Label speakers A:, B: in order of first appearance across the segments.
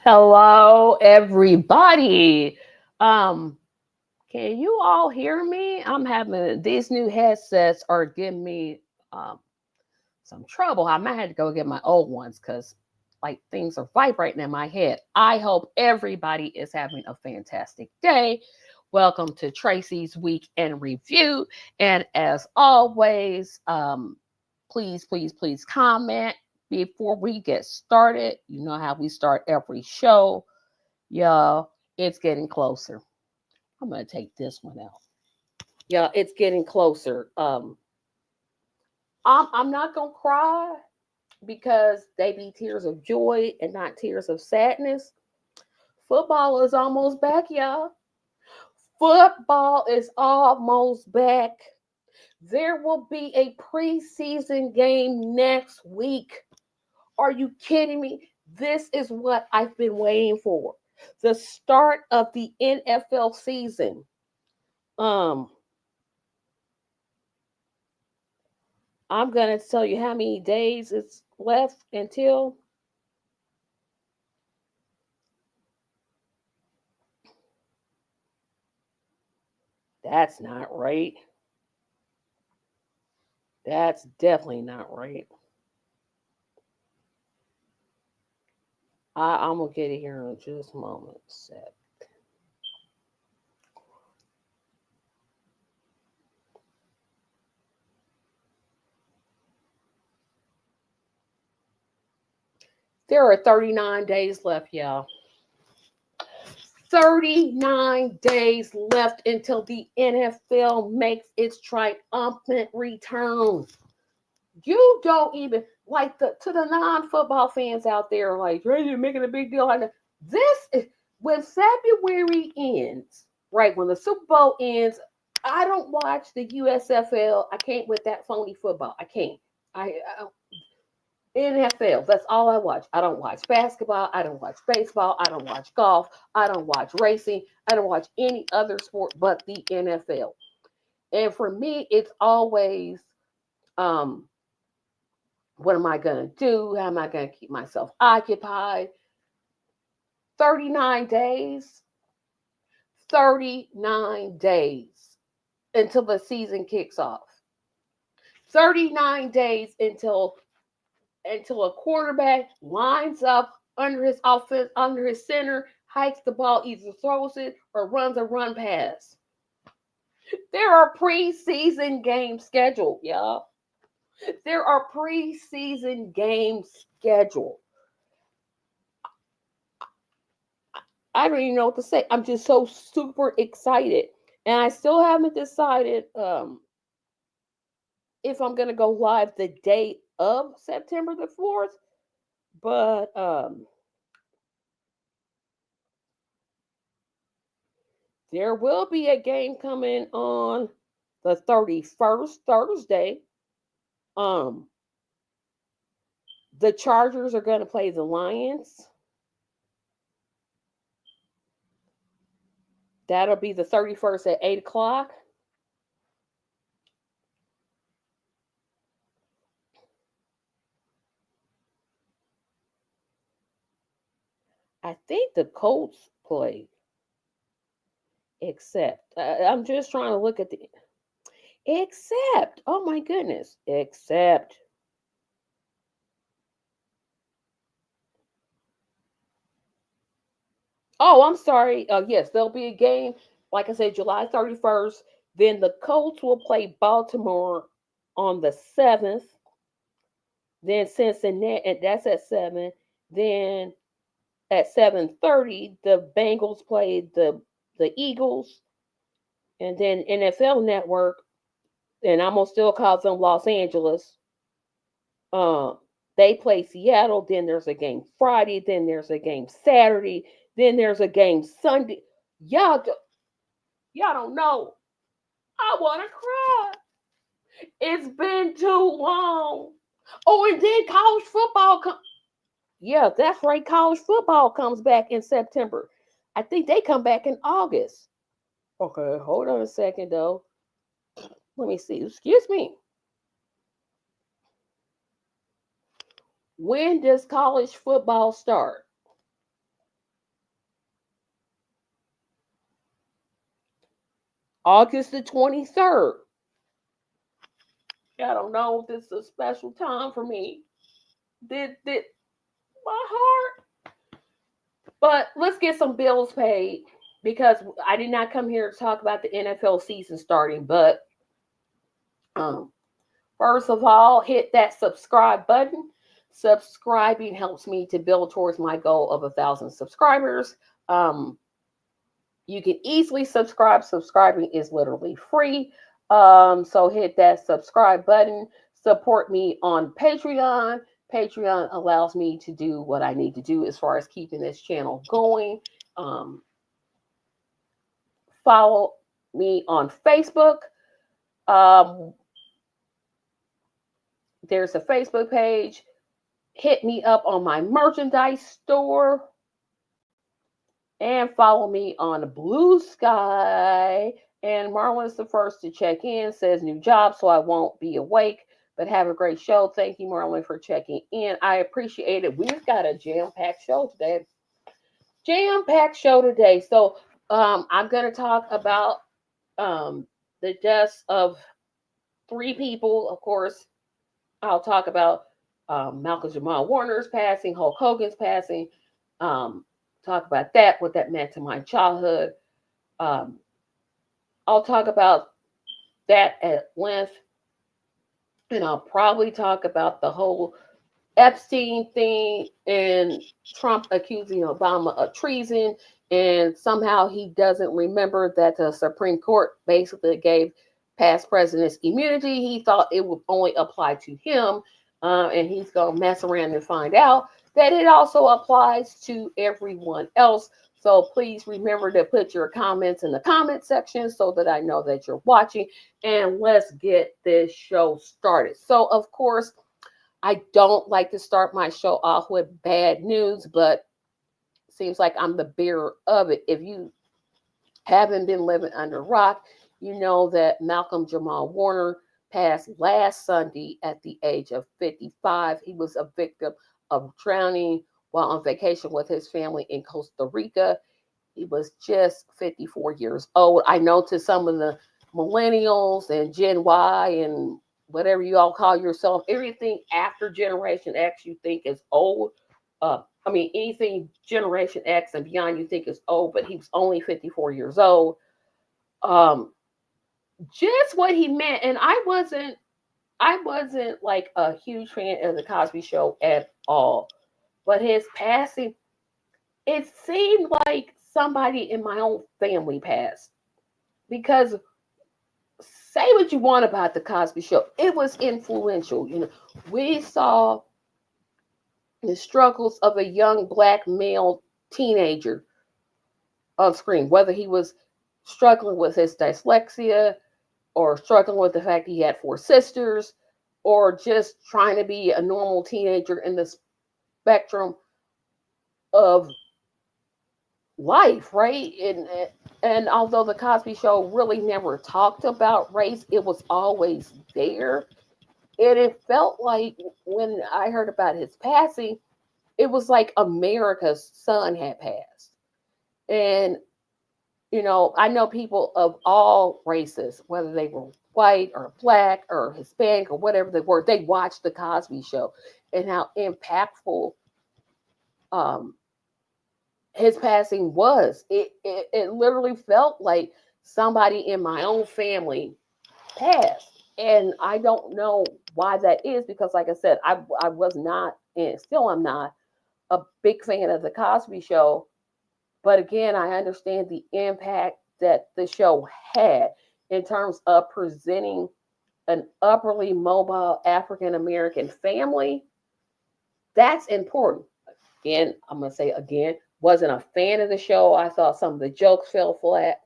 A: Hello, everybody. Um, can you all hear me? I'm having these new headsets are giving me um some trouble. I might have to go get my old ones because like things are vibrating in my head. I hope everybody is having a fantastic day. Welcome to Tracy's Week in Review. And as always, please comment before we get started. You know how we start every show. Y'all, it's getting closer. I'm gonna take this one out. Yeah, it's getting closer. I'm not gonna cry because they be tears of joy and not tears of sadness. Football is almost back, y'all. Football is almost back. There will be a preseason game next week. Are you kidding me? This is what I've been waiting for. The start of the NFL season. Um, I'm gonna tell you how many days it's left until that's not right. That's definitely not right. I'm gonna get it here in just a moment. Sec. There are 39 days left, y'all. 39 days left until the NFL makes its triumphant return. You don't even like to the non-football fans out there, like you're making a big deal out of it. This is when February ends, right? When the Super Bowl ends, I don't watch the USFL. I can't with that phony football. I can't. I NFL. That's all I watch. I don't watch basketball. I don't watch baseball. I don't watch golf. I don't watch racing. I don't watch any other sport but the NFL. And for me, it's always um what am I going to do? How am I going to keep myself occupied? 39 days. 39 days until the season kicks off. 39 days until a quarterback lines up under his offense, under his center, hikes the ball, either throws it or runs a run pass. There are preseason games scheduled, y'all. There are preseason games scheduled. I don't even know what to say. I'm just so super excited. And I still haven't decided if I'm gonna go live the day of September the 4th. But there will be a game coming on the 31st, Thursday. Um the Chargers are gonna play the Lions. That'll be the 31st at 8 o'clock. I think the Colts play, except I'm just trying to look at the except, oh my goodness, except oh, I'm sorry. Yes, there'll be a game, like I said, July 31st. Then the Colts will play Baltimore on the 7th. Then Cincinnati, and that's at 7. Then at 7:30, the Bengals play the Eagles. And then NFL Network, and I'm gonna still call them Los Angeles. Um, they play Seattle. Then there's a game Friday. Then there's a game Saturday. Then there's a game Sunday. Y'all, y'all don't know. I want to cry. It's been too long. Oh, and then college football. Yeah, that's right. College football comes back in September. I think they come back in August. Okay, hold on a second though. Let me see. Excuse me. When does college football start? August the 23rd. I don't know if this is a special time for me. Did my heart? But let's get some bills paid because I did not come here to talk about the NFL season starting. But um, first of all, hit that subscribe button. Subscribing helps me to build towards my goal of 1,000 subscribers. Um, you can easily subscribe. Subscribing is literally free. So hit that subscribe button. Support me on Patreon. Patreon allows me to do what I need to do as far as keeping this channel going. Um, Follow me on Facebook. Um, there's a Facebook page. Hit me up on my merchandise store. And follow me on Blue Sky. And Marlon's the first to check in. Says new job, so I won't be awake. But have a great show. Thank you, Marlon, for checking in. I appreciate it. We've got a jam-packed show today. So I'm going to talk about the deaths of 3 people. Of course, I'll talk about Malcolm Jamal Warner's passing, Hulk Hogan's passing. Talk about that, what that meant to my childhood. Um, I'll talk about that at length. And I'll probably talk about the whole Epstein thing and Trump accusing Obama of treason. And somehow he doesn't remember that the Supreme Court basically gave past presidents immunity. He thought it would only apply to him. And he's going to mess around and find out that it also applies to everyone else. So please remember to put your comments in the comment section so that I know that you're watching. And let's get this show started. So, of course, I don't like to start my show off with bad news, but it seems like I'm the bearer of it. If you haven't been living under a rock, you know that Malcolm Jamal Warner passed last Sunday at the age of 55. He was a victim of drowning while on vacation with his family in Costa Rica. He was just 54 years old. I know to some of the millennials and Gen Y and whatever you all call yourself, everything after Generation X you think is old. Anything Generation X and beyond you think is old, but he was only 54 years old. Just what he meant, and I wasn't like a huge fan of the Cosby Show at all. But his passing, it seemed like somebody in my own family passed. Because say what you want about the Cosby Show, it was influential. We saw the struggles of a young black male teenager on screen, whether he was struggling with his dyslexia or struggling with the fact he had 4 sisters or just trying to be a normal teenager in the spectrum of life, right? And although the Cosby Show really never talked about race, it was always there. And it felt like when I heard about his passing, it was like America's son had passed. And, I know people of all races, whether they were white or black or Hispanic or whatever they were, they watched the Cosby Show and how impactful his passing was. It literally felt like somebody in my own family passed. And I don't know why that is because, like I said, I was not, and still am not, a big fan of the Cosby Show. But again, I understand the impact that the show had in terms of presenting an upperly mobile African American family. That's important. Again, I'm going to say again, wasn't a fan of the show. I thought some of the jokes fell flat.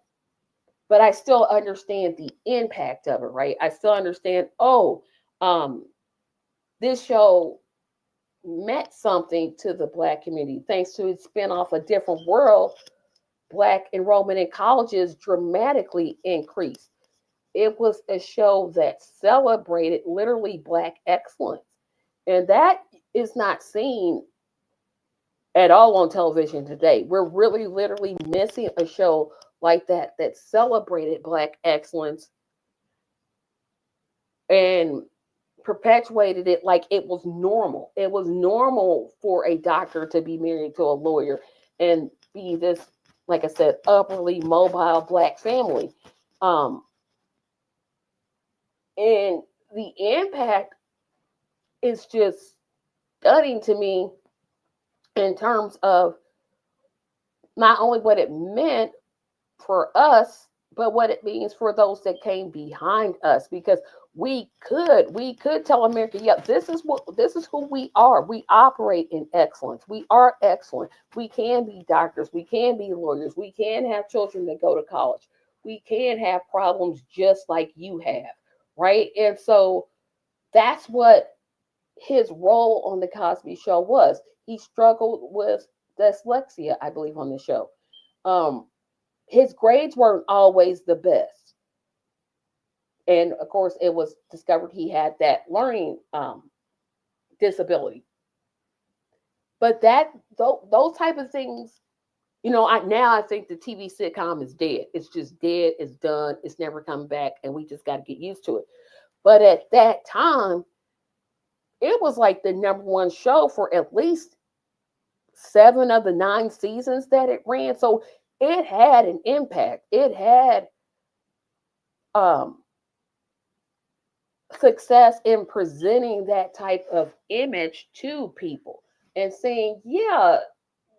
A: But I still understand the impact of it, right? I still understand, this show meant something to the Black community. Thanks to its spinoff, A Different World, Black enrollment in colleges dramatically increased. It was a show that celebrated literally Black excellence. And that is not seen at all on television today. We're really literally missing a show like that celebrated Black excellence and perpetuated it like it was normal. It was normal for a doctor to be married to a lawyer and be this, like I said, upperly mobile Black family. Um, and the impact is just stunning to me in terms of not only what it meant for us, but what it means for those that came behind us. Because we could tell America, yep, this is who we are. We operate in excellence. We are excellent. We can be doctors. We can be lawyers. We can have children that go to college. We can have problems just like you have, right? And so that's what his role on the Cosby Show was. He struggled with dyslexia, I believe, on the show. Um, his grades weren't always the best, and of course, it was discovered he had that learning disability. But those type of things, I think the TV sitcom is dead. It's just dead. It's done. It's never coming back, and we just got to get used to it. But at that time, it was like the number one show for at least 7 of the 9 seasons that it ran. So it had an impact. It had um, success in presenting that type of image to people and saying, yeah,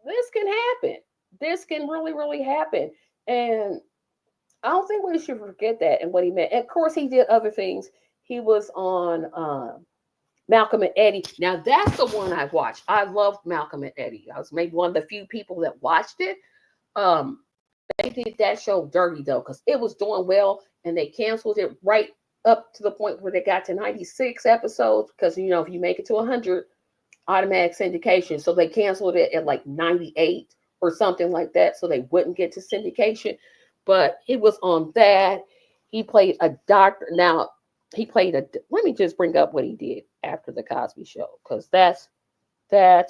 A: this can happen. This can really, really happen. And I don't think we should forget that and what he meant. And of course, he did other things. He was on Malcolm and Eddie. Now, that's the one I watched. I loved Malcolm and Eddie. I was maybe one of the few people that watched it. Um, they did that show dirty, though, because it was doing well, and they canceled it right up to the point where they got to 96 episodes, because, if you make it to 100, automatic syndication. So they canceled it at like 98 or something like that, so they wouldn't get to syndication. But he was on that. He played a doctor. Now, let me just bring up what he did after the Cosby Show, because that's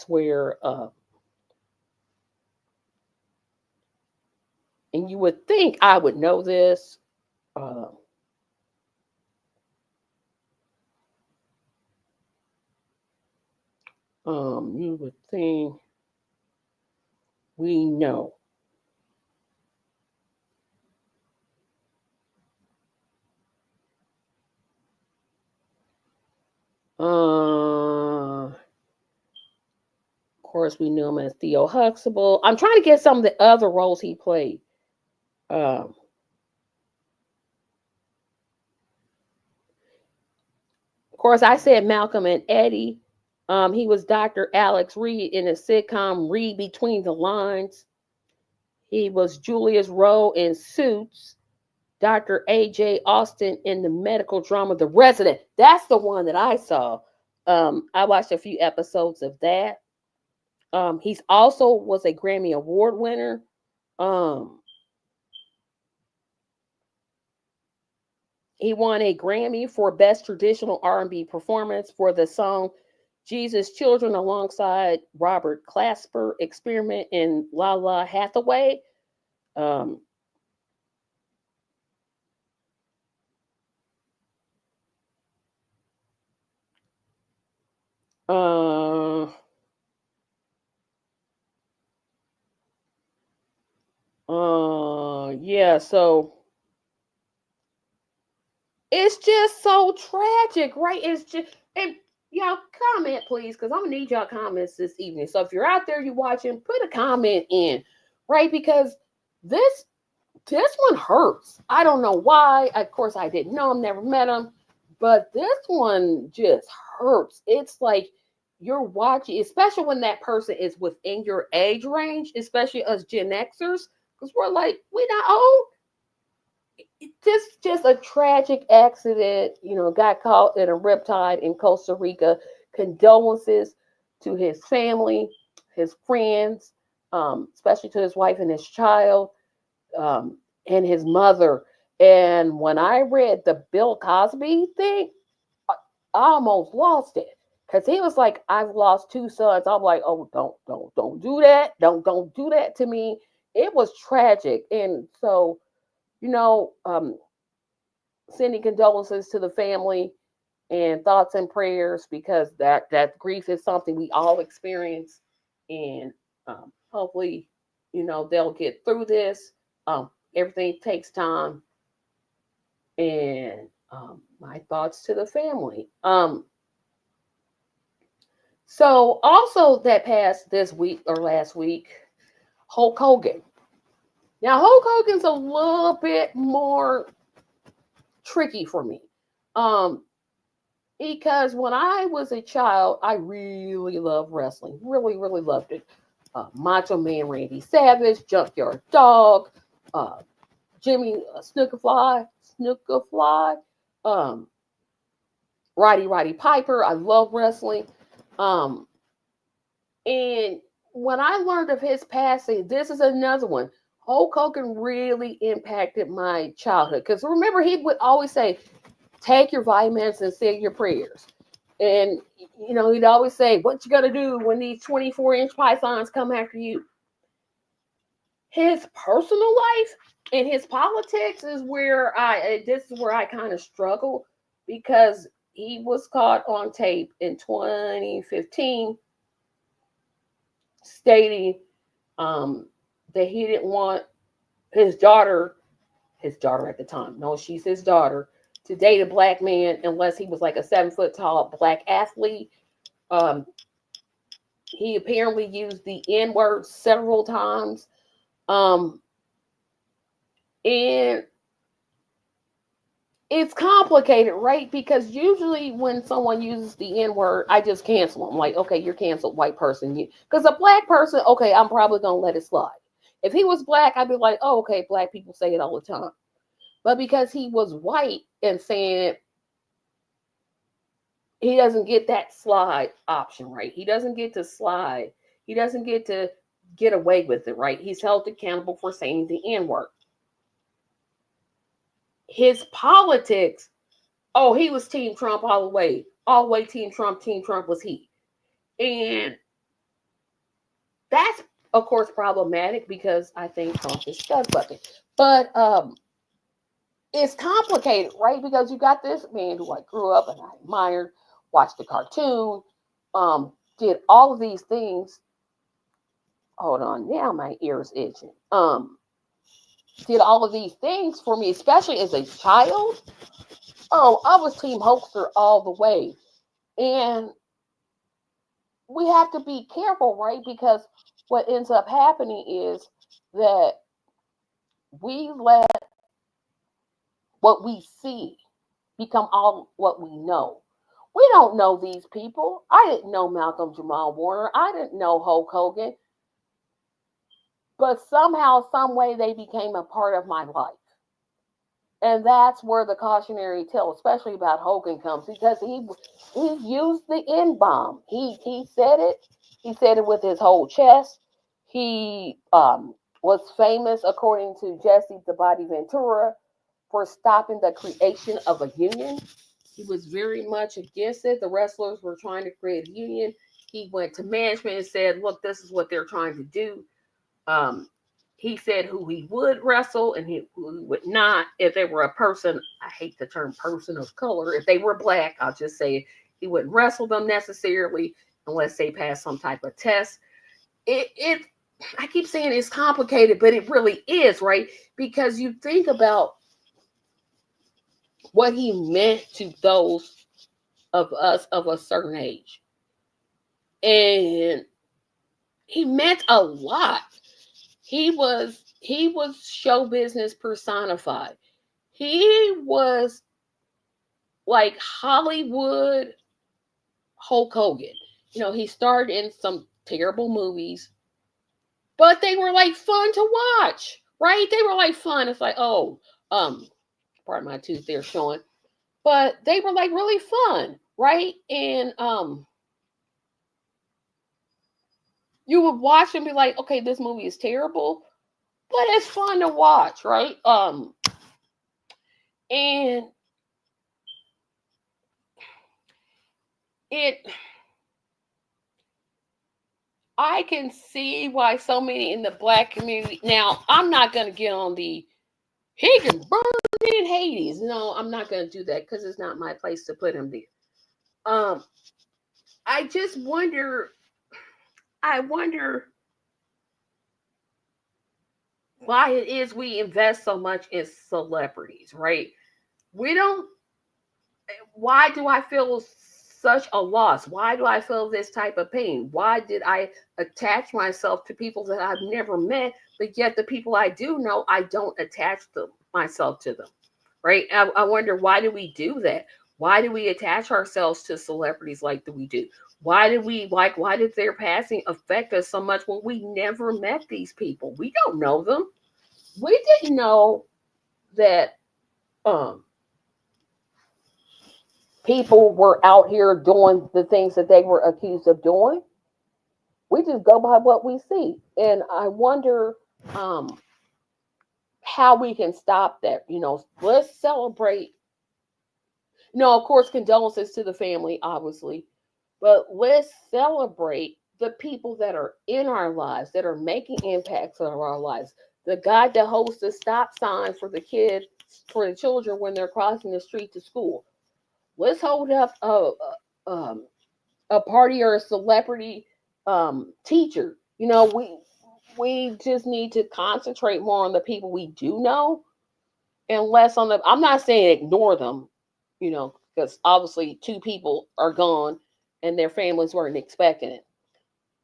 A: where, and you would think I would know this. Uh, you would think we know. Of course, we knew him as Theo Huxtable. I'm trying to get some of the other roles he played. Um, of course, I said Malcolm and Eddie. He was Dr. Alex Reed in the sitcom Read Between the Lines. He was Julius Rowe in Suits. Dr. A.J. Austin in the medical drama The Resident. That's the one that I saw. I watched a few episodes of that. He's also was a Grammy Award winner. Um, he won a Grammy for Best Traditional R&B Performance for the song Jesus Children alongside Robert Clasper, Experiment, and La La Hathaway. Um, uh, yeah, so it's just so tragic, right? It's just, and y'all comment, please, because I'm gonna need y'all comments this evening. So if you're out there, you watching, put a comment in, right? Because this this one hurts. I don't know why. Of course, I didn't know him, never met him, but this one just hurts. It's like you're watching, especially when that person is within your age range, especially us Gen Xers, because we're like, we not old. Just a tragic accident. Got caught in a riptide in Costa Rica. Condolences to his family, his friends, especially to his wife and his child, and his mother. And when I read the Bill Cosby thing, I almost lost it, because he was like, "I've lost 2 sons." I'm like, "Oh, don't do that! Don't do that to me." it was tragic. And so, you know, sending condolences to the family and thoughts and prayers, because that grief is something we all experience. And hopefully, you know, they'll get through this. Everything takes time. And my thoughts to the family. So also that passed this week or last week, Hulk Hogan. Now Hulk Hogan's a little bit more tricky for me. Um, because when I was a child, I really loved wrestling. Really, really loved it. Macho Man Randy Savage, Junkyard Dog, uh, Jimmy Snookerfly, um, Roddy Piper. I love wrestling. Um, and when I learned of his passing, this is another one. Hulk Hogan really impacted my childhood. Because remember, he would always say, take your vitamins and say your prayers. And, you know, he'd always say, what you got to do when these 24-inch pythons come after you? His personal life and his politics is where this is where I kind of struggle, because he was caught on tape in 2015 stating um, that he didn't want his daughter, at the time, no, she's his daughter, to date a black man unless he was like a 7 foot tall black athlete. Um, he apparently used the N word several times. Um, and it's complicated, right? Because usually when someone uses the N word, I just cancel them. Like, okay, you're canceled, white person. Because a black person, okay, I'm probably going to let it slide. If he was black, I'd be like, oh, okay, black people say it all the time. But because he was white and saying it, he doesn't get that slide option, right? He doesn't get to slide. He doesn't get to get away with it, right? He's held accountable for saying the N word. His politics, oh, he was Team Trump all the way. All the way Team Trump. Team Trump was he. And that's, of course, problematic because I think Trump is scud bucket. But it's complicated, right? Because you got this man who I grew up and I admired, watched the cartoon, did all of these things. Hold on, now my ears itching. Did all of these things for me, especially as a child. Oh, I was Team Hulkster all the way. And we have to be careful, right? Because what ends up happening is that we let what we see become all what we know. We don't know these people. I didn't know Malcolm Jamal Warner. I didn't know Hulk Hogan. But somehow, some way, they became a part of my life. And that's where the cautionary tale, especially about Hogan, comes, because he used the N bomb. He said it. He said it with his whole chest. He was famous, according to Jesse the Body Ventura, for stopping the creation of a union. He was very much against it. The wrestlers were trying to create a union. He went to management and said, "Look, this is what they're trying to do." Um, he said who he would wrestle and who he would not. If they were a person, I hate the term person of color. If they were black, I'll just say he wouldn't wrestle them necessarily unless they passed some type of test. It I keep saying it's complicated, but it really is, right? Because you think about what he meant to those of us of a certain age. And he meant a lot. He was show business personified. He was like Hollywood Hulk Hogan. You know, he starred in some terrible movies, but they were like fun to watch, right? They were like fun. It's like, oh, pardon my tooth there showing. But they were like really fun, right? And you would watch and be like, okay, this movie is terrible, but it's fun to watch, right? And it I can see why so many in the black community. Now, I'm not going to get on the he can burn in Hades. No, I'm not going to do that because it's not my place to put him there. Um, I just wonder. I wonder why it is we invest so much in celebrities, right? We don't. Why do I feel such a loss? Why do I feel this type of pain? Why did I attach myself to people that I've never met, but yet the people I do know, I don't attach myself to them, right? I wonder, why do we do that? Why do we attach ourselves to celebrities like that we do? Why did their passing affect us so much when we never met these people? We don't know them. We didn't know that um people were out here doing the things that they were accused of doing. We just go by what we see. And I wonder how we can stop that. Let's celebrate. Of course, condolences to the family, obviously, but let's celebrate the people that are in our lives, that are making impacts on our lives. The guy that holds the stop sign for the children when they're crossing the street to school. Let's hold up um, a party or a celebrity teacher. We just need to concentrate more on the people we do know and less on the. I'm not saying ignore them, because obviously two people are gone and their families weren't expecting it.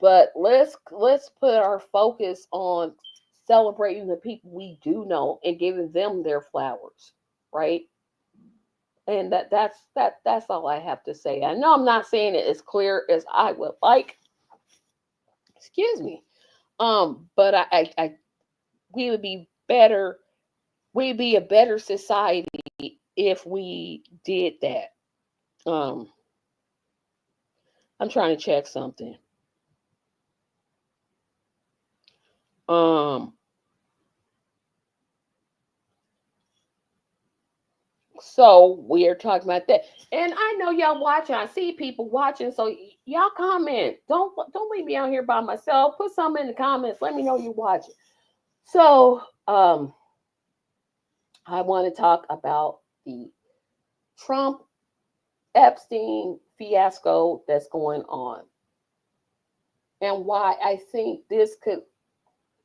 A: But let's put our focus on celebrating the people we do know and giving them their flowers, right? And that's all I have to say. I know I'm not saying it as clear as I would like. Excuse me. But I we would be better. We'd be a better society if we did that. Um, I'm trying to check something. Um, so we are talking about that, and I know y'all watching. I see people watching, so y'all comment. Don't leave me out here by myself. Put something in the comments. Let me know you're watching. So, I want to talk about the Trump Epstein fiasco that's going on, and why I think this could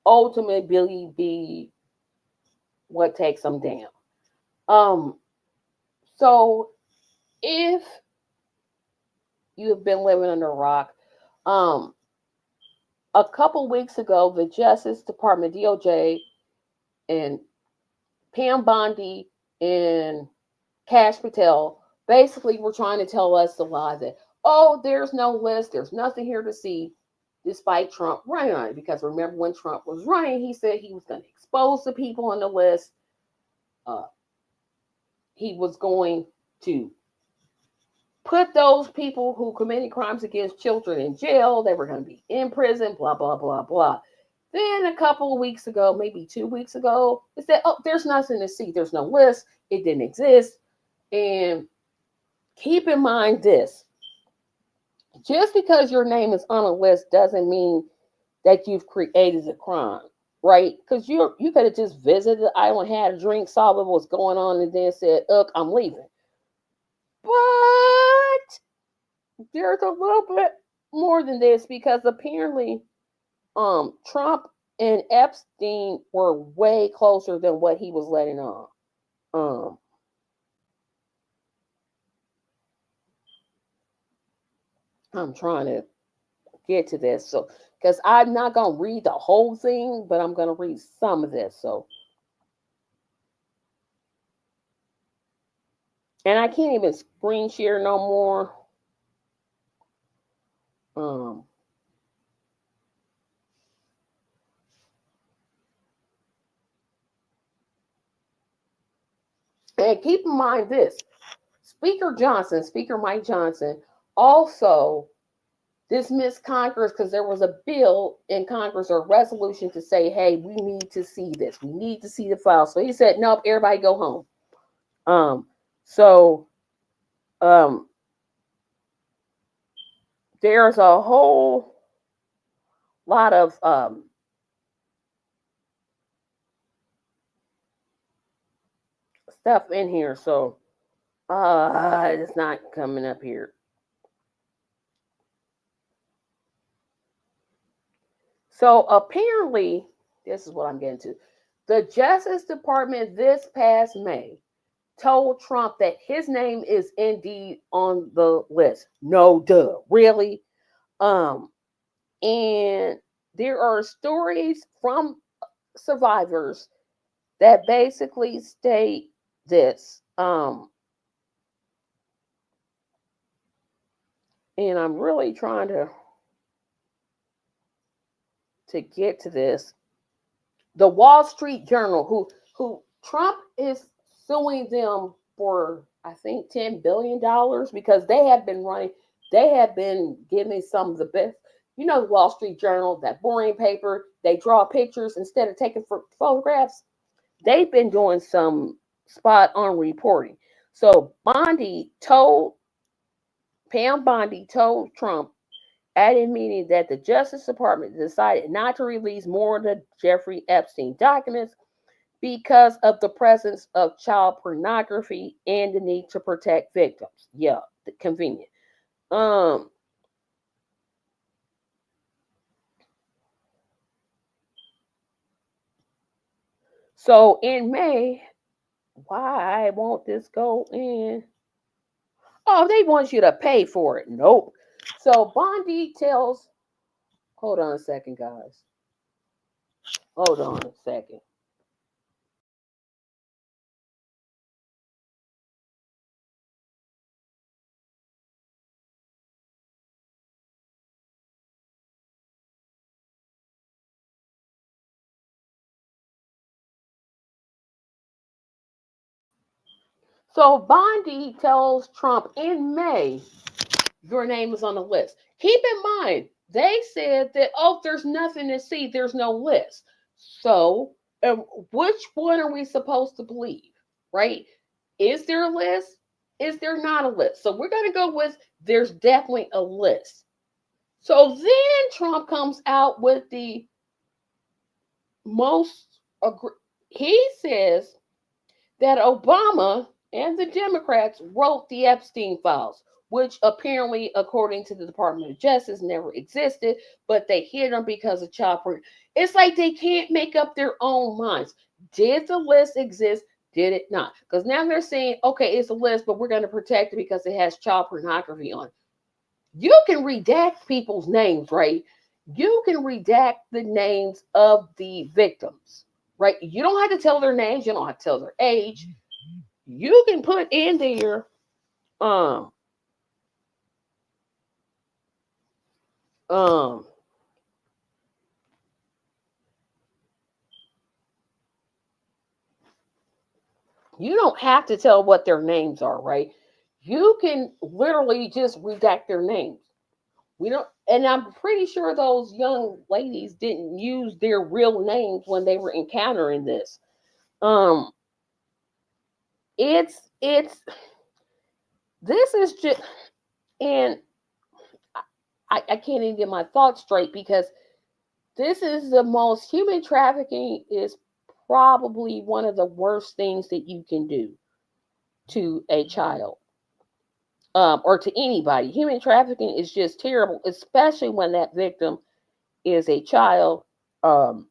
A: ultimately be what takes them down. Um, so if you have been living under a rock, um, a couple weeks ago, the Justice Department, DOJ, and Pam Bondi and Cash Patel basically were trying to tell us the lie that, oh, there's no list, there's nothing here to see, despite Trump running on it. Because remember, when Trump was running, he said he was going to expose the people on the list. Uh, he was going to put those people who committed crimes against children in jail. They were going to be in prison, blah, blah, blah, blah. Then a couple of weeks ago, maybe 2 weeks ago, it said, oh, there's nothing to see. There's no list. It didn't exist. And keep in mind this, just because your name is on a list doesn't mean that you've created a crime, right? Because you could have just visited the island, had a drink, saw what was going on, and then said, "Look, I'm leaving." But there's a little bit more than this, because apparently, Trump and Epstein were way closer than what he was letting on. Um, I'm trying to get to this, so because I'm not gonna read the whole thing, but I'm gonna read some of this. So, and I can't even screen share no more. Um, and keep in mind this: Speaker Mike Johnson, also dismissed Congress because there was a bill in Congress or a resolution to say, "Hey, we need to see this. We need to see the file." So he said, "Nope, everybody go home." Um, so um, there's a whole lot of stuff in here, so it's not coming up here. So apparently, this is what I'm getting to. The Justice Department this past May told Trump that his name is indeed on the list. No duh. Really? Um, and there are stories from survivors that basically state this. And I'm really trying to get to this. The Wall Street Journal, who Trump is suing them for, I think, $10 billion because they have been giving some of the best. You know, the Wall Street Journal, that boring paper, they draw pictures instead of taking photographs. They've been doing some spot on reporting. So Pam Bondi told Trump at a meeting that the Justice Department decided not to release more of the Jeffrey Epstein documents because of the presence of child pornography and the need to protect victims. Yeah, convenient. Um, so in May, why won't this go in? Oh, they want you to pay for it. Nope. So Bondi tells, hold on a second, guys. Hold on a second. So Bondi tells Trump in May, your name is on the list. Keep in mind, they said that, oh, there's nothing to see, there's no list. So, which one are we supposed to believe, right? Is there a list? Is there not a list? So, we're going to go with there's definitely a list. So, then Trump comes out with the most, he says that Obama and the Democrats wrote the Epstein files, which apparently, according to the Department of Justice, never existed, but they hid them because of child porn. It's like they can't make up their own minds. Did the list exist? Did it not? Because now they're saying, okay, it's a list, but we're going to protect it because it has child pornography on it. You can redact people's names, right? You can redact the names of the victims, right? You don't have to tell their names. You don't have to tell their age. You can put in there, um, um, you don't have to tell what their names are, right? You can literally just redact their names. We don't, and I'm pretty sure those young ladies didn't use their real names when they were encountering this. Um, it's this is just, and I can't even get my thoughts straight because this is the most, human trafficking is probably one of the worst things that you can do to a child, or to anybody. Human trafficking is just terrible, especially when that victim is a child. Um,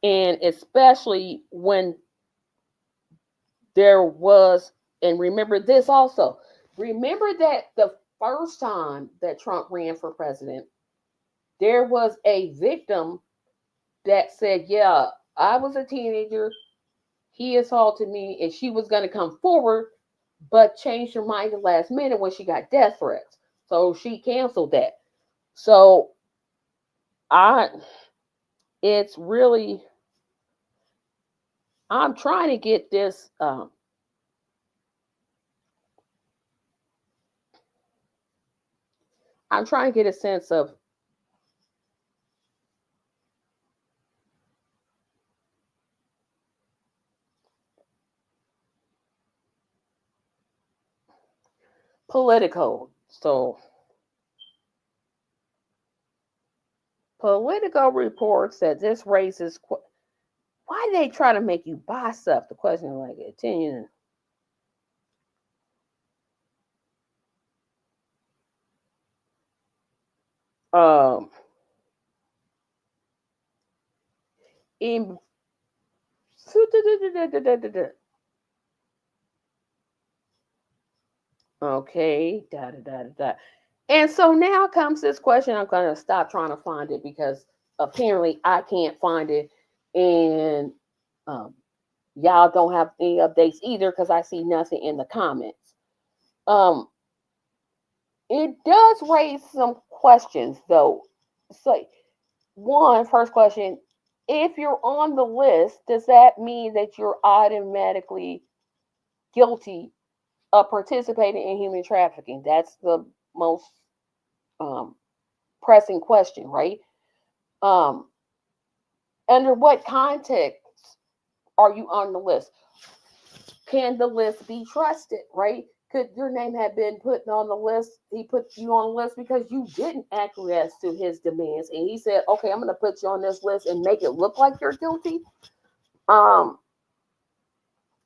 A: and especially when there was, and remember this also, remember that the first time that Trump ran for president, there was a victim that said, yeah, I was a teenager, he assaulted me, and she was going to come forward, but changed her mind at the last minute when she got death threats. So she canceled that. So I, it's really, I'm trying to get this, I'm trying to get a sense of political. So Political reports that this raises. Why do they try to make you buy stuff? The question is like opinion. Um, in okay, da da da da da. And so now comes this question. I'm gonna stop trying to find it because apparently I can't find it, and um, y'all don't have any updates either because I see nothing in the comments. Um, it does raise some questions though. So, first question: if you're on the list, does that mean that you're automatically guilty of participating in human trafficking? That's the most um, pressing question, right? Um, under what context are you on the list? Can the list be trusted, right? Could your name have been put on the list? He put you on the list because you didn't acquiesce to his demands, and he said, "Okay, I'm going to put you on this list and make it look like you're guilty." Um,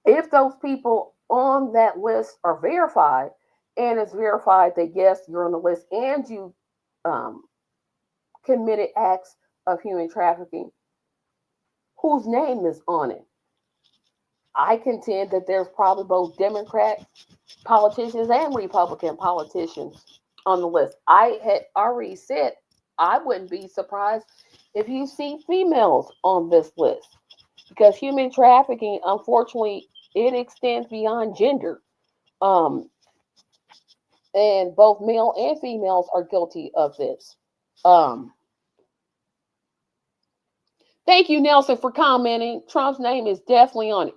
A: if those people on that list are verified, and it's verified that yes, you're on the list, and you um, committed acts of human trafficking, whose name is on it? I contend that there's probably both Democrat politicians and Republican politicians on the list. I had already said I wouldn't be surprised if you see females on this list because human trafficking, unfortunately, it extends beyond gender. Um, and both male and females are guilty of this. Um, Thank you, Nelson, for commenting. Trump's name is definitely on it.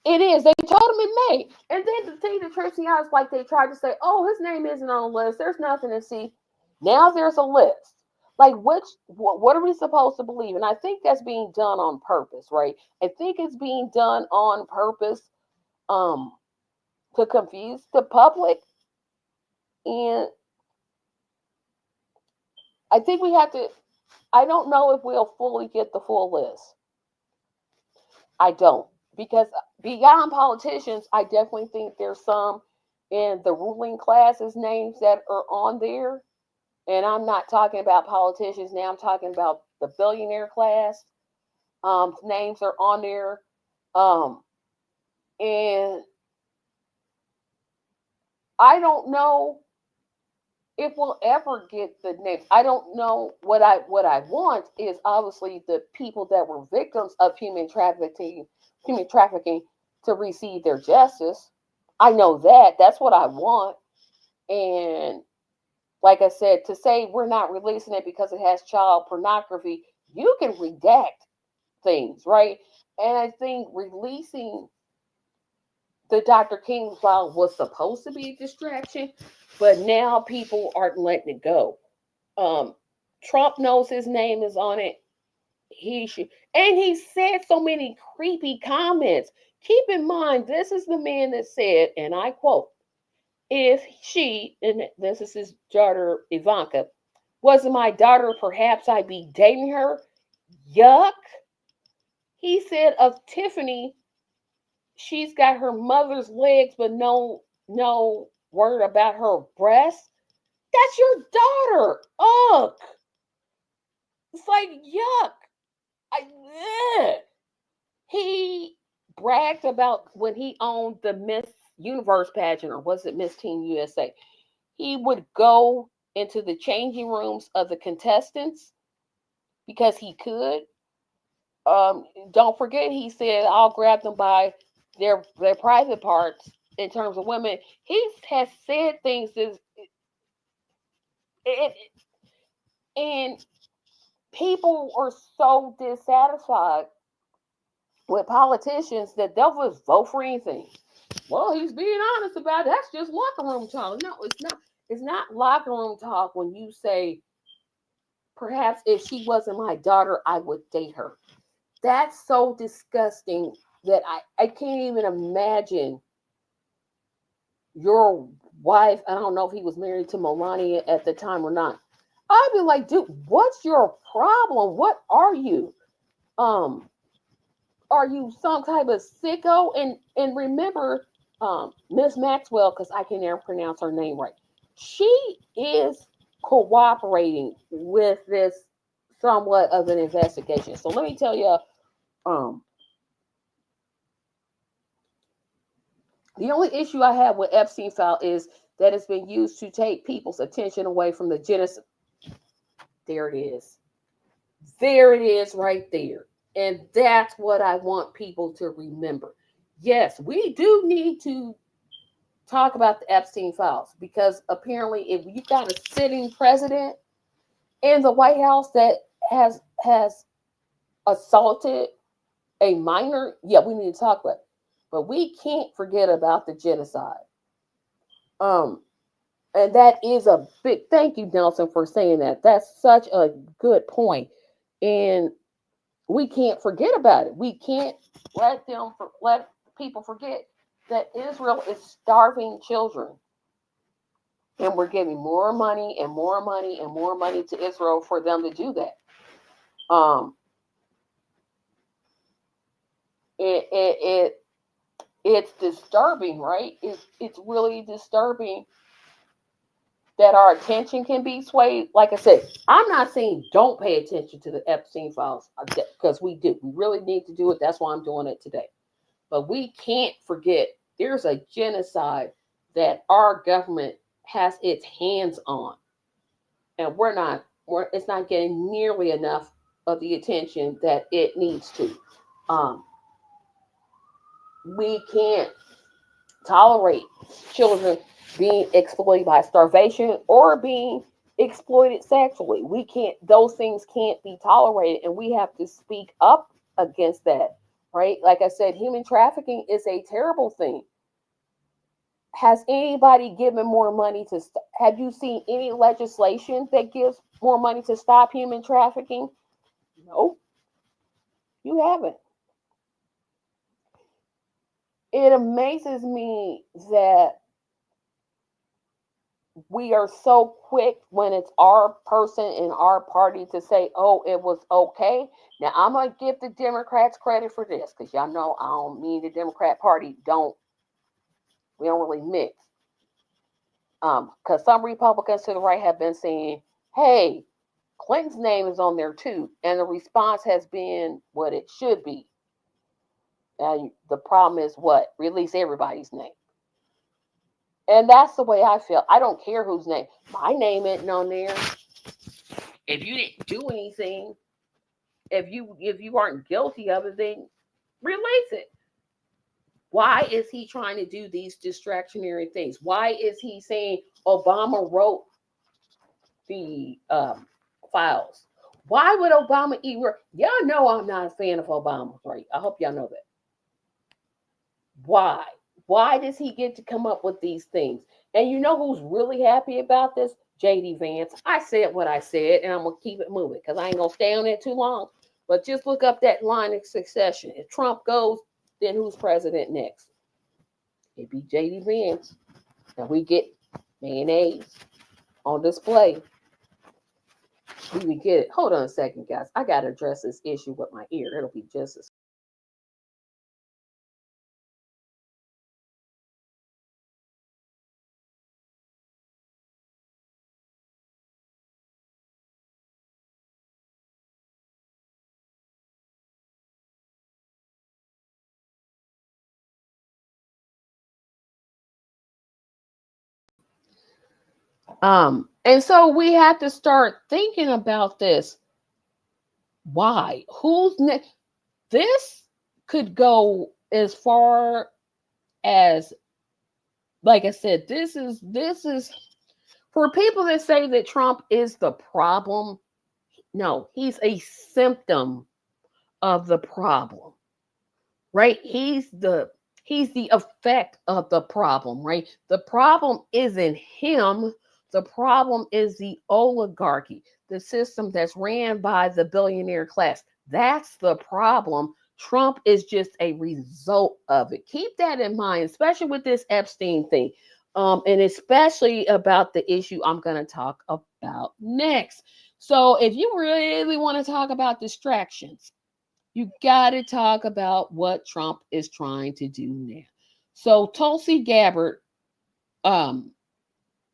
A: It is. They told him in May. And then the thing that trips me out is like they tried to say, oh, his name isn't on the list. There's nothing to see. Now there's a list. Like, what are we supposed to believe? And I think that's being done on purpose, right? I think it's being done on purpose um, to confuse the public. And I think we have to, I don't know if we'll fully get the full list. I don't. Because beyond politicians, I definitely think there's some in the ruling classes names that are on there. And I'm not talking about politicians now, I'm talking about the billionaire class. Names are on there. Um, and I don't know if we'll ever get the names. I don't know what I want is obviously the people that were victims of human trafficking to receive their justice. I know that. That's what I want. And like I said, to say we're not releasing it because it has child pornography, you can redact things, right? And I think releasing the Dr. King file was supposed to be a distraction, but now people aren't letting it go. Um, Trump knows his name is on it. He should, and he said so many creepy comments. Keep in mind, this is the man that said, and I quote, if she, and this is his daughter Ivanka, wasn't my daughter, perhaps I'd be dating her. Yuck. He said of Tiffany, she's got her mother's legs, but no word about her breasts. That's your daughter. Ugh. It's like yuck. Ugh. He bragged about when he owned the Miss Universe pageant, or was it Miss Teen USA? He would go into the changing rooms of the contestants because he could. Don't forget, he said, "I'll grab them by their private parts." In terms of women, he has said things that, it, and people are so dissatisfied with politicians that they'll just vote for anything. Well, he's being honest about it. That's just locker room talk. No, it's not. It's not locker room talk when you say, perhaps if she wasn't my daughter, I would date her. That's so disgusting that I can't even imagine your wife. I don't know if he was married to Melania at the time or not. I'd be like, dude, what's your problem? What are you? Um, are you some type of sicko? And remember, Miss Maxwell, because I can never pronounce her name right. She is cooperating with this somewhat of an investigation. So let me tell you, um, the only issue I have with Epstein file is that it's been used to take people's attention away from the genocide. There it is. There it is right there. And that's what I want people to remember. Yes, we do need to talk about the Epstein files because apparently, if you got a sitting president in the White House that has assaulted a minor, yeah, we need to talk about it. But we can't forget about the genocide. Um, and that is a big thank you, Nelson, for saying that. That's such a good point. And we can't forget about it. We can't let people forget that Israel is starving children, and we're giving more money and more money and more money to Israel for them to do that. Um, it it's disturbing, right? It's really disturbing that our attention can be swayed. Like I said, I'm not saying don't pay attention to the Epstein files because we do. We really need to do it. That's why I'm doing it today. But we can't forget there's a genocide that our government has its hands on, and it's not getting nearly enough of the attention that it needs to. Um, we can't tolerate children being exploited by starvation or being exploited sexually. We can't; those things can't be tolerated, and we have to speak up against that. Right? Like I said, human trafficking is a terrible thing. Has anybody given more money to have you seen any legislation that gives more money to stop human trafficking? No, you haven't. It amazes me that we are so quick when it's our person in our party to say, oh, it was okay. Now I'm gonna give the Democrats credit for this because y'all know I don't mean the Democrat Party don't we don't really mix. Because some Republicans to the right have been saying, hey, Clinton's name is on there too, and the response has been what it should be. And the problem is what? Release everybody's name. And that's the way I feel. I don't care whose name. My name isn't on there. If you didn't do anything, if you aren't guilty of it, then release it. Why is he trying to do these distractionary things? Why is he saying Obama wrote the files? Why would Obama even? Y'all know I'm not a fan of Obama, right? I hope y'all know that. Why? Why does he get to come up with these things? And you know who's really happy about this? JD Vance. I said what I said, and I'm gonna keep it moving because I ain't gonna stay on it too long. But just look up that line of succession. If Trump goes, then who's president next? It'd be JD Vance. Now we get mayonnaise on display. We would get it. Hold on a second, guys. I gotta address this issue with my ear. It'll be just as and so we have to start thinking about this. Why? Who's next? This could go as far as, like I said, this is for people that say that Trump is the problem. No, he's a symptom of the problem, right? He's the effect of the problem, right? The problem isn't him. The problem is the oligarchy, the system that's ran by the billionaire class. That's the problem. Trump is just a result of it. Keep that in mind, especially with this Epstein thing. And especially about the issue I'm going to talk about next. So, if you really want to talk about distractions, you got to talk about what Trump is trying to do now. So, Tulsi Gabbard um,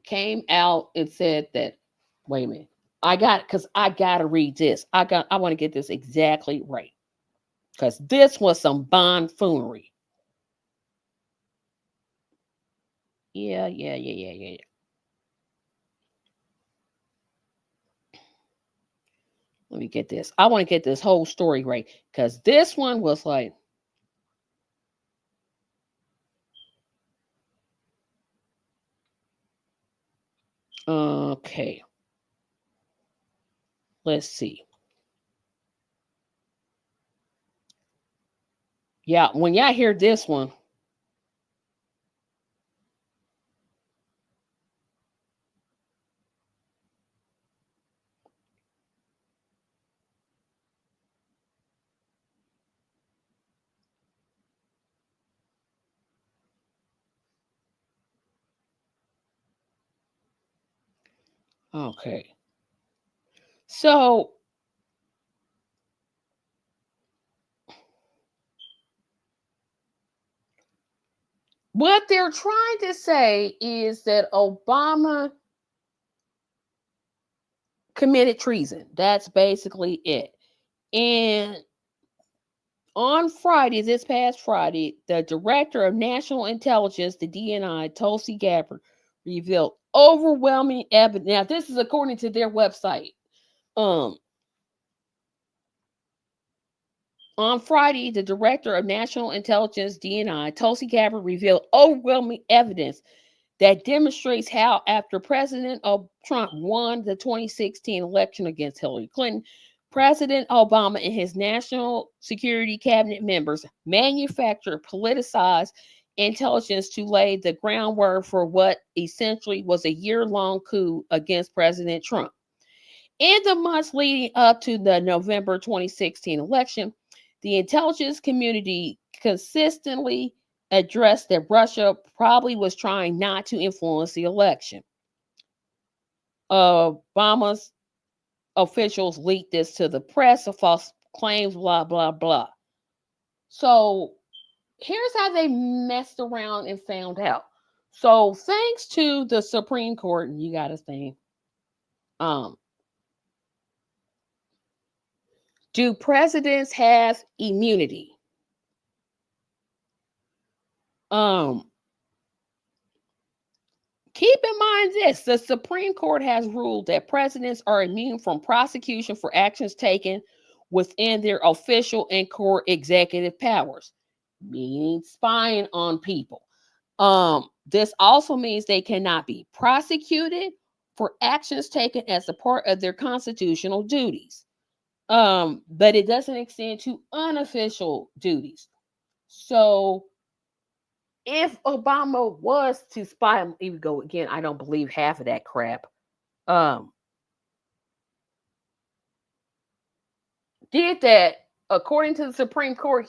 A: came out and said that, wait a minute, because I got to read this. I want to get this exactly right because this was some bonfoonery. Yeah. Let me get this. I want to get this whole story right because this one was like, okay, let's see. Yeah, when y'all hear this one, okay. So what they're trying to say is that Obama committed treason. That's basically it. And on Friday, this past Friday, the director of national intelligence, the DNI, Tulsi Gabbard, revealed overwhelming evidence. Now, this is according to their website. Um, on Friday, the director of national intelligence, DNI, Tulsi Gabbard, revealed overwhelming evidence that demonstrates how, after President Trump won the 2016 election against Hillary Clinton, President Obama and his national security cabinet members manufactured politicized intelligence to lay the groundwork for what essentially was a year-long coup against President Trump. In the months leading up to the November 2016 election, the intelligence community consistently addressed that Russia probably was trying not to influence the election. Obama's officials leaked this to the press of false claims, blah, blah, blah. So here's how they messed around and found out. So thanks to the Supreme Court, and you got to think, um, do presidents have immunity? Um, Keep in mind this: the Supreme Court has ruled that presidents are immune from prosecution for actions taken within their official and core executive powers, meaning spying on people. This also means they cannot be prosecuted for actions taken as a part of their constitutional duties. But it doesn't extend to unofficial duties. So if Obama was to spy, even go again, I don't believe half of that crap. Um, did that according to the Supreme Court?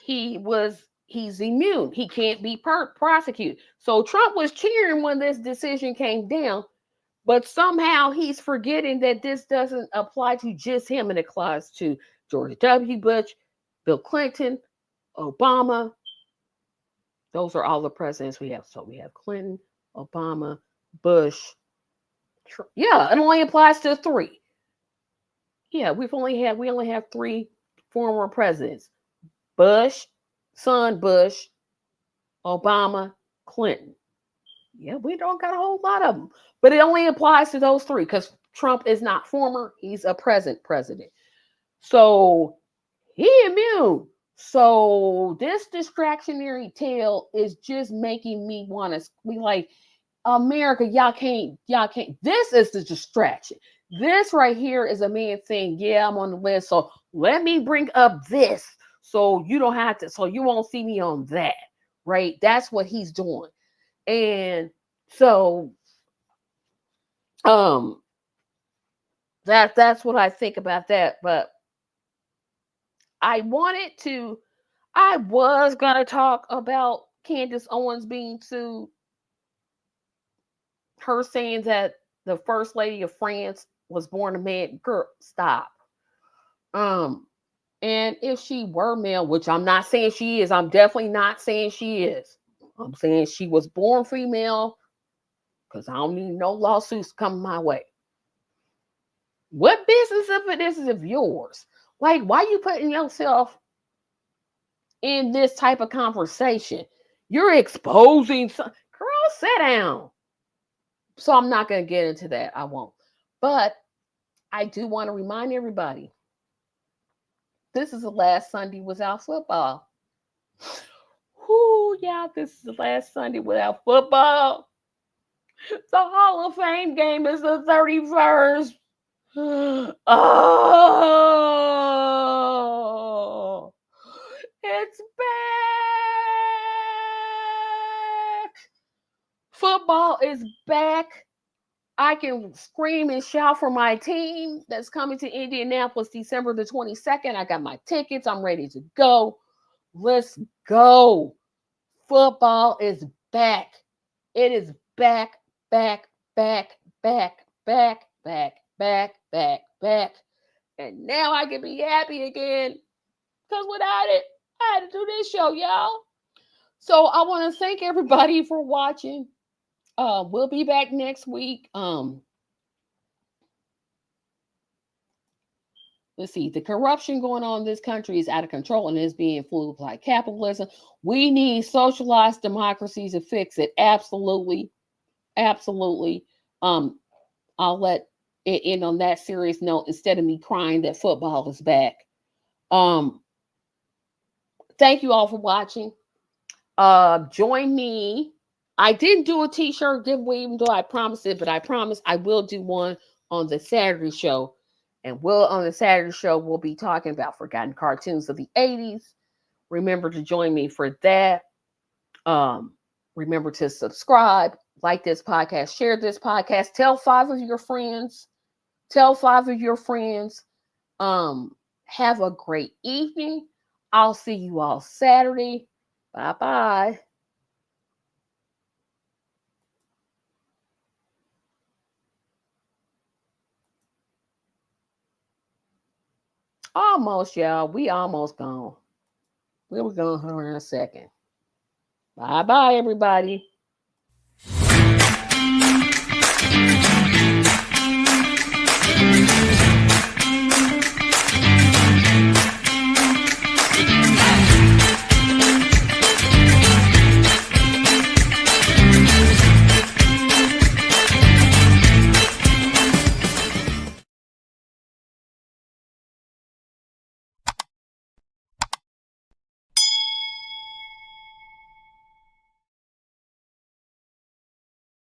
A: He's immune. He can't be prosecuted. So Trump was cheering when this decision came down, but somehow he's forgetting that this doesn't apply to just him, and it applies to George W. Bush, Bill Clinton, Obama. Those are all the presidents we have. So we have Clinton, Obama, Bush. Yeah, it only applies to three. Yeah, we only have three former presidents: Bush, son Bush, Obama, Clinton. Yeah, we don't got a whole lot of them, but it only applies to those three because Trump is not former; he's a present president. So he immune. So this distractionary tale is just making me want to be like, America, y'all can't. This is the distraction. This right here is a man saying, yeah, I'm on the list. So let me bring up this so you don't have to, so you won't see me on that. Right? That's what he's doing. And so um that's what I think about that. But I wanted to I was gonna talk about Candace Owens being sued, her saying that the first lady of France was born a man. Girl, stop. Um, and if she were male, which I'm not saying she is, I'm definitely not saying she is. I'm saying she was born female because I don't need no lawsuits coming my way. What business of it is of yours? Like, why you putting yourself in this type of conversation? You're exposing some girl, sit down. So I'm not gonna get into that. I won't. But I do want to remind everybody this is the last Sunday without football. Whoo, yeah, this is the last Sunday without football. The Hall of Fame game is the 31st. Oh, it's back. Football is back. I can scream and shout for my team that's coming to Indianapolis December the 22nd. I got my tickets. I'm ready to go. Let's go. Football is back. It is back, back, back, back, back, back, back, back, back. And now I can be happy again. Because without it, I had to do this show, y'all. So I want to thank everybody for watching. We'll be back next week. Let's see, the corruption going on in this country is out of control and is being fueled by capitalism. We need socialized democracies to fix it. Absolutely. Absolutely. Um, I'll let it end on that serious note instead of me crying that football is back. Um, thank you all for watching. Join me. I didn't do a t-shirt giveaway, even though I promised it, but I promise I will do one on the Saturday show. And on the Saturday show, we'll be talking about forgotten cartoons of the 80s. Remember to join me for that. Remember to subscribe, like this podcast, share this podcast, tell 5 of your friends. Tell 5 of your friends. Have a great evening. I'll see you all Saturday. Bye-bye. Almost, y'all. We almost gone. We were gone here in a second. Bye-bye, everybody.